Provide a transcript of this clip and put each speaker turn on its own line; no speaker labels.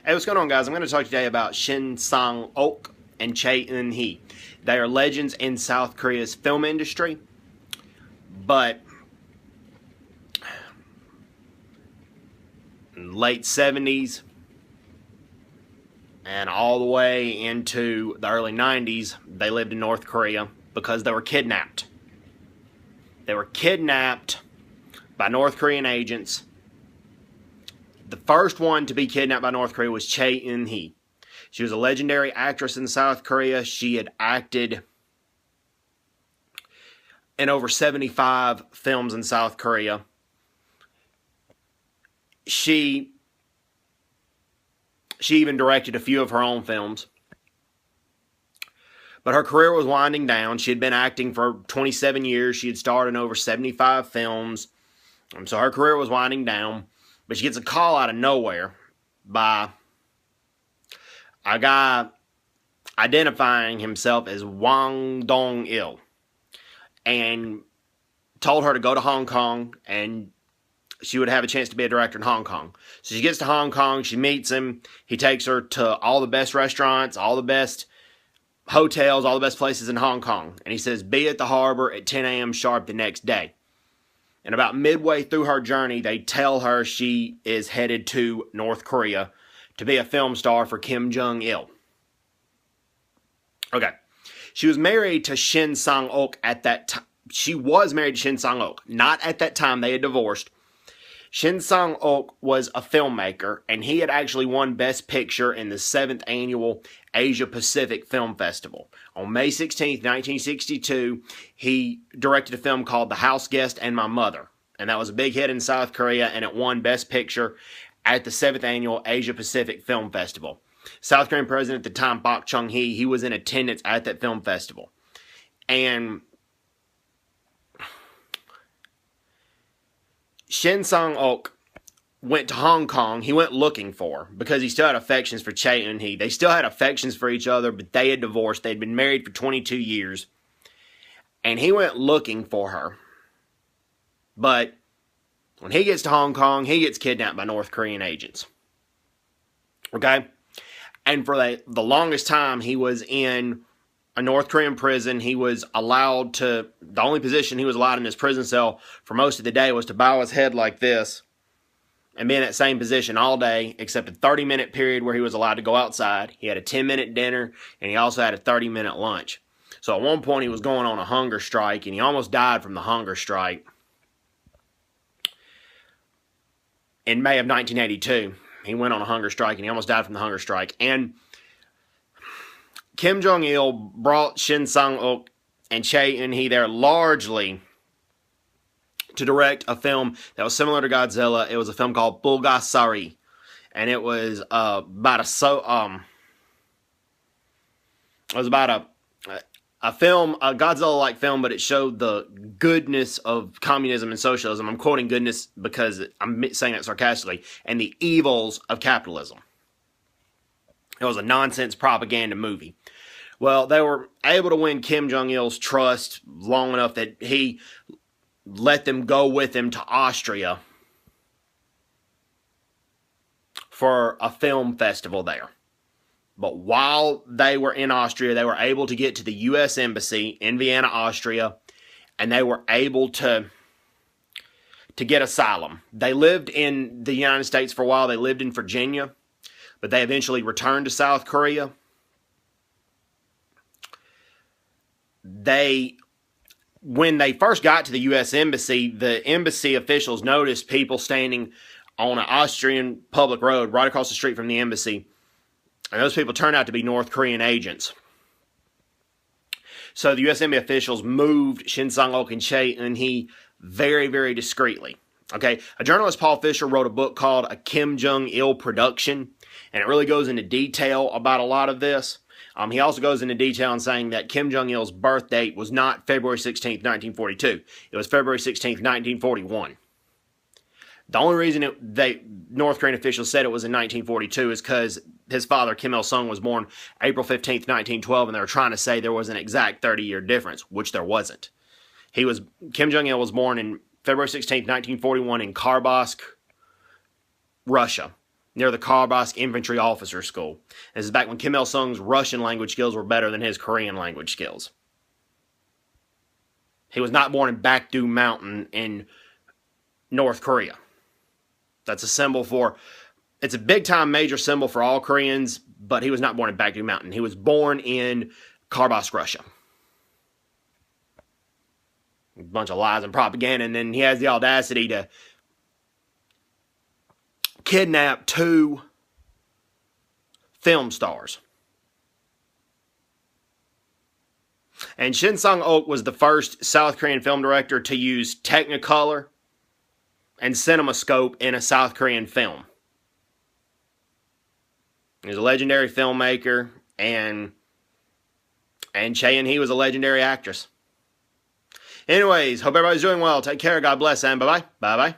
Hey, what's going on, guys? I'm going to talk today about Shin Sang-ok and Choi Eun-hee. They are legends in South Korea's film industry, but in the late 70s and all the way into the early 90s, they lived in North Korea because they were kidnapped. They were kidnapped by North Korean agents. The first one to be kidnapped by North Korea was Choi Eun-hee. She was a legendary actress in South Korea. She had acted in over 75 films in South Korea. She even directed a few of her own films. But her career was winding down. She had been acting for 27 years. She had starred in over 75 films. So her career was winding down. But she gets a call out of nowhere by a guy identifying himself as Wang Dong-il, and told her to go to Hong Kong and she would have a chance to be a director in Hong Kong. So she gets to Hong Kong, she meets him, he takes her to all the best restaurants, all the best hotels, all the best places in Hong Kong. And he says, be at the harbor at 10 a.m. sharp the next day. And about midway through her journey, they tell her she is headed to North Korea to be a film star for Kim Jong-il. Okay. She was married to Shin Sang-ok at that time. She was married to Shin Sang-ok. Not at that time. They had divorced. Shin Sang-ok was a filmmaker, and he had actually won Best Picture in the 7th Annual Asia Pacific Film Festival. On May 16, 1962, he directed a film called The House Guest and My Mother, and that was a big hit in South Korea, and it won Best Picture at the 7th Annual Asia Pacific Film Festival. South Korean President at the time, Park Chung-hee, he was in attendance at that film festival. And Shin Sang-ok went to Hong Kong. He went looking for her because he still had affections for Choi Eun-hee. They still had affections for each other, but they had divorced. They'd been married for 22 years. And he went looking for her. But when he gets to Hong Kong, he gets kidnapped by North Korean agents. Okay? And for the longest time, he was in a North Korean prison. He was allowed to, the only position he was allowed in his prison cell for most of the day was to bow his head like this and be in that same position all day, except a 30-minute period where he was allowed to go outside. He had a 10-minute dinner, and he also had a 30-minute lunch. So at one point, he was going on a hunger strike, and he almost died from the hunger strike in May of 1982. He went on a hunger strike, and he almost died from the hunger strike. And Kim Jong-il brought Shin Sang-ok and Choi Eun-hee there largely to direct a film that was similar to Godzilla. It was a film called Bulgasari, and it was about a film, a Godzilla-like film, but it showed the goodness of communism and socialism. I'm quoting goodness because I'm saying that sarcastically, and the evils of capitalism. It was a nonsense propaganda movie. Well, they were able to win Kim Jong-il's trust long enough that he let them go with him to Austria for a film festival there. But while they were in Austria, they were able to get to the U.S. Embassy in Vienna, Austria, and they were able to get asylum. They lived in the United States for a while. They lived in Virginia, but they eventually returned to South Korea. When they first got to the U.S. Embassy, the embassy officials noticed people standing on an Austrian public road right across the street from the embassy. And those people turned out to be North Korean agents. So the U.S. Embassy officials moved Shin Sang-ok and Choi Eun-hee very, very discreetly. Okay, a journalist, Paul Fisher, wrote a book called A Kim Jong-il Production, and it really goes into detail about a lot of this. He also goes into detail in saying that Kim Jong-il's birth date was not February 16th, 1942. It was February 16th, 1941. The only reason North Korean officials said it was in 1942 is because his father, Kim Il-sung, was born April 15th, 1912, and they were trying to say there was an exact 30-year difference, which there wasn't. Kim Jong-il was born in February 16th, 1941 in Kharbask, Russia. near the Karbask Infantry Officer School. This is back when Kim Il-sung's Russian language skills were better than his Korean language skills. He was not born in Bakdu Mountain in North Korea. That's a symbol for, it's a big-time major symbol for all Koreans, but he was not born in Bakdu Mountain. He was born in Karbask, Russia. A bunch of lies and propaganda, and then he has the audacity to kidnap 2 film stars. And Shin Sang-ok was the first South Korean film director to use Technicolor and CinemaScope in a South Korean film. He was a legendary filmmaker, and Choi and he was a legendary actress. Anyways, hope everybody's doing well. Take care. God bless, and bye-bye. Bye-bye.